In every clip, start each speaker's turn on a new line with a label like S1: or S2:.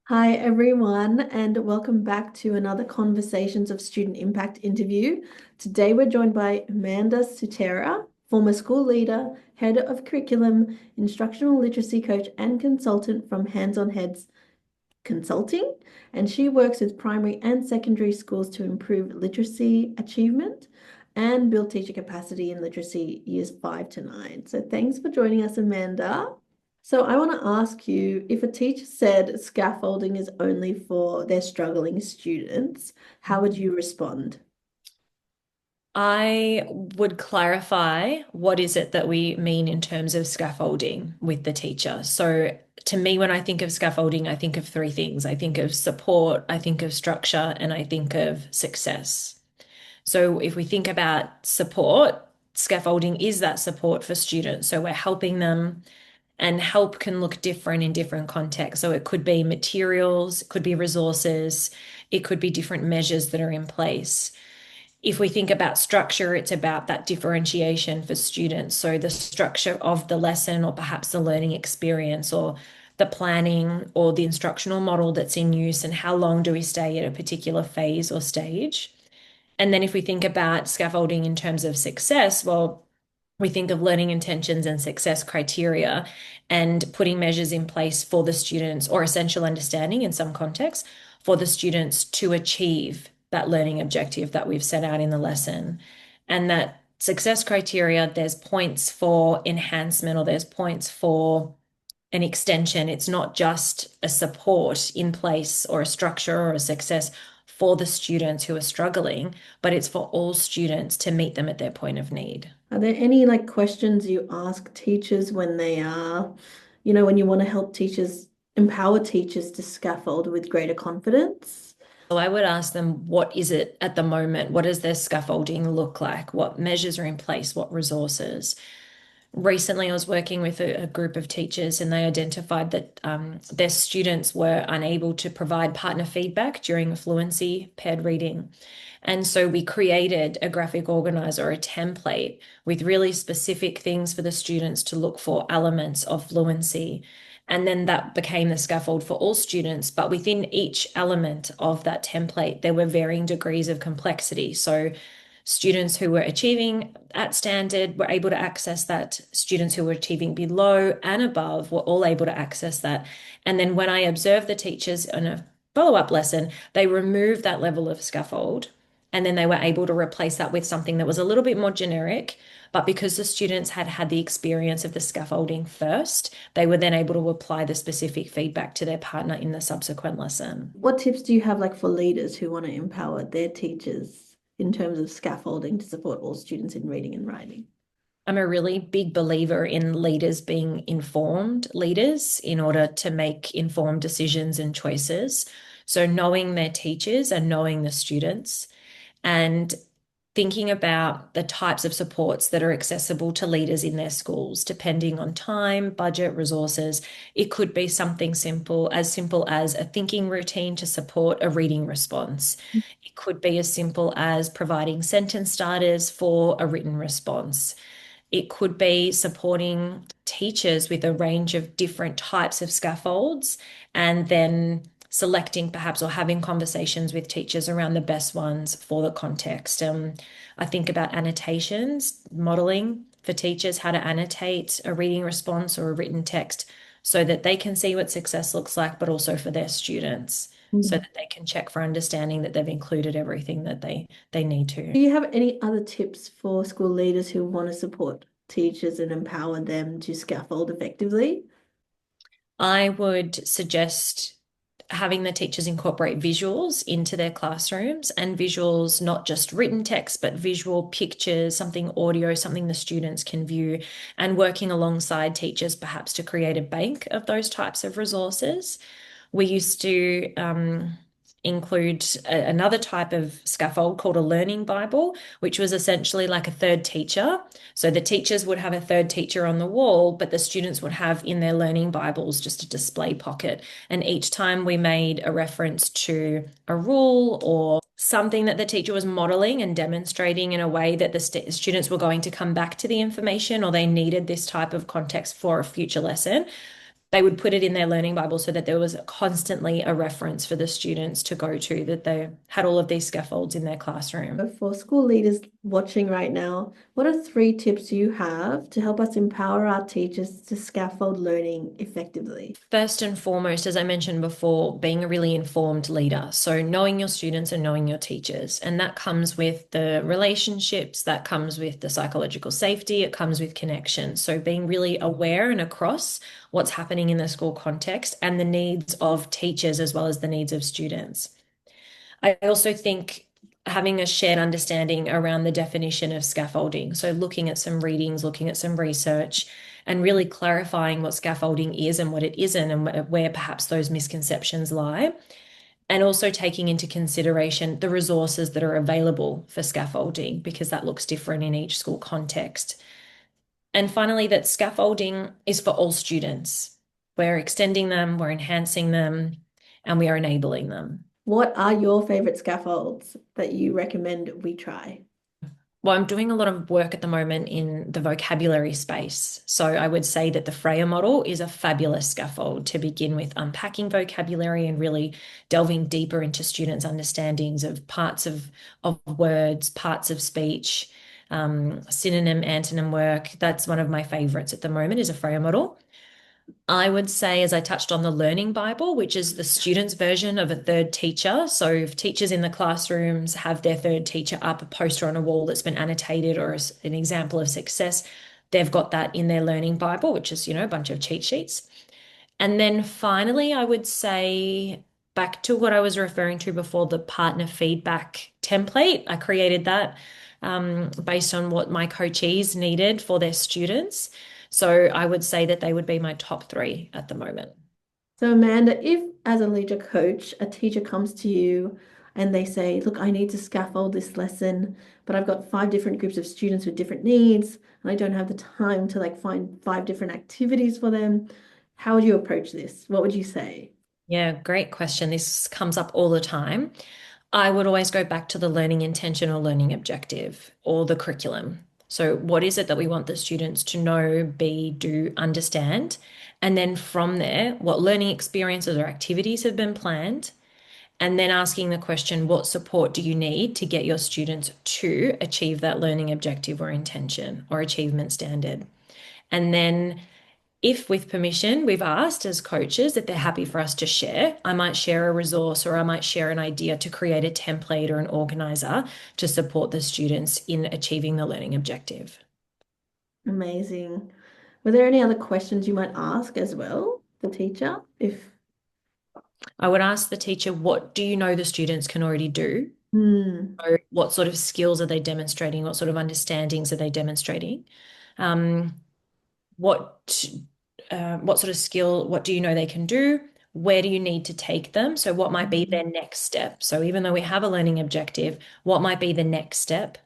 S1: Hi, everyone, and welcome back to another Conversations of Student Impact interview. Today, we're joined by Amanda Sutera, former school leader, head of curriculum, instructional literacy coach, and consultant from Hands on Heads Consulting. And she works with primary and secondary schools to improve literacy achievement and build teacher capacity in literacy years 5 to 9. So, thanks for joining us, Amanda. So I want to ask you, if a teacher said scaffolding is only for their struggling students, how would you respond?
S2: I would clarify what is it that we mean in terms of scaffolding with the teacher. So, to me, when I think of scaffolding, I think of three things. I think of support, I think of structure, and I think of success. So, if we think about support, scaffolding is that support for students. So, we're helping them, and help can look different in different contexts. So, it could be materials, it could be resources, it could be different measures that are in place. If we think about structure, it's about that differentiation for students. So the structure of the lesson, or perhaps the learning experience, or the planning, or the instructional model that's in use, and how long do we stay at a particular phase or stage. And then if we think about scaffolding in terms of success, well, we think of learning intentions and success criteria and putting measures in place for the students, or essential understanding in some contexts, for the students to achieve that learning objective that we've set out in the lesson. And that success criteria, there's points for enhancement, or there's points for an extension. It's not just a support in place or a structure or a success for the students who are struggling, but it's for all students to meet them at their point of need.
S1: Are there any questions you ask teachers when they are, when you want to help teachers, empower teachers to scaffold with greater confidence?
S2: So I would ask them, what is it at the moment? What does their scaffolding look like? What measures are in place? What resources? Recently, I was working with a group of teachers, and they identified that their students were unable to provide partner feedback during fluency paired reading. And so we created a graphic organizer, a template with really specific things for the students to look for, elements of fluency. And then that became the scaffold for all students. But within each element of that template, there were varying degrees of complexity. So students who were achieving at standard were able to access that. Students who were achieving below and above were all able to access that. And then when I observed the teachers in a follow-up lesson, they removed that level of scaffold. And then they were able to replace that with something that was a little bit more generic. But because the students had had the experience of the scaffolding first, they were then able to apply the specific feedback to their partner in the subsequent lesson.
S1: What tips do you have for leaders who want to empower their teachers in terms of scaffolding to support all students in reading and writing?
S2: I'm a really big believer in leaders being informed leaders in order to make informed decisions and choices. So, knowing their teachers and knowing the students, and thinking about the types of supports that are accessible to leaders in their schools, depending on time, budget, resources. It could be something simple as a thinking routine to support a reading response. It could be as simple as providing sentence starters for a written response. It could be supporting teachers with a range of different types of scaffolds, and then selecting perhaps, or having conversations with teachers around the best ones for the context. I think about annotations, modeling for teachers, how to annotate a reading response or a written text so that they can see what success looks like, but also for their students, so
S1: Mm.
S2: that they can check for understanding that they've included everything that they need to.
S1: Do you have any other tips for school leaders who want to support teachers and empower them to scaffold effectively?
S2: I would suggest having the teachers incorporate visuals into their classrooms, and visuals, not just written text, but visual pictures, something audio, something the students can view, and working alongside teachers perhaps to create a bank of those types of resources. We used to include another type of scaffold called a learning Bible, which was essentially like a third teacher. So the teachers would have a third teacher on the wall, but the students would have in their learning Bibles just a display pocket. And each time we made a reference to a rule or something that the teacher was modeling and demonstrating in a way that the students were going to come back to the information, or they needed this type of context for a future lesson, they would put it in their learning Bible so that there was constantly a reference for the students to go to, that they had all of these scaffolds in their classroom.
S1: For school leaders watching right now, what are 3 tips you have to help us empower our teachers to scaffold learning effectively?
S2: First and foremost, as I mentioned before, being a really informed leader. So knowing your students and knowing your teachers. And that comes with the relationships, that comes with the psychological safety, it comes with connection. So being really aware and across what's happening in the school context and the needs of teachers as well as the needs of students. I also think having a shared understanding around the definition of scaffolding. So looking at some readings, looking at some research, and really clarifying what scaffolding is and what it isn't, and where perhaps those misconceptions lie. And also taking into consideration the resources that are available for scaffolding, because that looks different in each school context. And finally, that scaffolding is for all students. We're extending them, we're enhancing them, and we are enabling them.
S1: What are your favorite scaffolds that you recommend we try?
S2: Well, I'm doing a lot of work at the moment in the vocabulary space. So I would say that the Freya model is a fabulous scaffold to begin with unpacking vocabulary and really delving deeper into students' understandings of parts of words, parts of speech, synonym, antonym work. That's one of my favorites at the moment is a Freya model. I would say, as I touched on, the Learning Bible, which is the student's version of a third teacher. So, if teachers in the classrooms have their third teacher up a poster on a wall that's been annotated or an example of success, they've got that in their Learning Bible, which is, a bunch of cheat sheets. And then finally, I would say back to what I was referring to before, the partner feedback template. I created that based on what my coachees needed for their students. So I would say that they would be my top 3 at the moment.
S1: So, Amanda, if as a leader coach, a teacher comes to you and they say, look, I need to scaffold this lesson, but I've got 5 different groups of students with different needs, and I don't have the time to like find 5 different activities for them, how would you approach this? What would you say?
S2: Yeah, great question. This comes up all the time. I would always go back to the learning intention or learning objective or the curriculum. So, what is it that we want the students to know, be, do, understand? And then from there, what learning experiences or activities have been planned? And then asking the question, what support do you need to get your students to achieve that learning objective or intention or achievement standard? And then if with permission, we've asked as coaches that they're happy for us to share, I might share a resource or I might share an idea to create a template or an organizer to support the students in achieving the learning objective.
S1: Amazing. Were there any other questions you might ask as well, the teacher? If
S2: I would ask the teacher, what do you know the students can already do?
S1: hmm,
S2: So what sort of skills are they demonstrating? What sort of understandings are they demonstrating? Um, what what sort of skill, what do you know they can do? Where do you need to take them? So what might be their next step? So even though we have a learning objective, what might be the next step?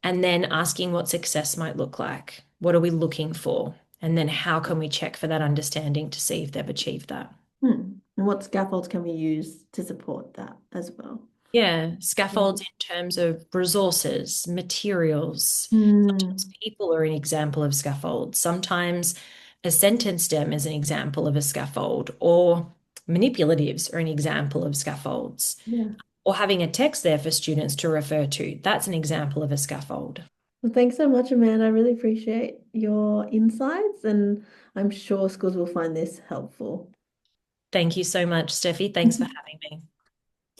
S2: And then asking what success might look like. What are we looking for? And then how can we check for that understanding to see if they've achieved that?
S1: and what scaffolds can we use to support that as well?
S2: Yeah,
S1: Yeah.
S2: scaffolds in terms of resources, materials. Sometimes
S1: Hmm.
S2: people are an example of scaffolds. Sometimes a sentence stem is an example of a scaffold, or manipulatives are an example of scaffolds,
S1: Yeah.
S2: or having a text there for students to refer to. That's an example of a scaffold.
S1: Well, thanks so much, Amanda. I really appreciate your insights, and I'm sure schools will find this helpful.
S2: Thank you so much, Steffi. Thanks for having me.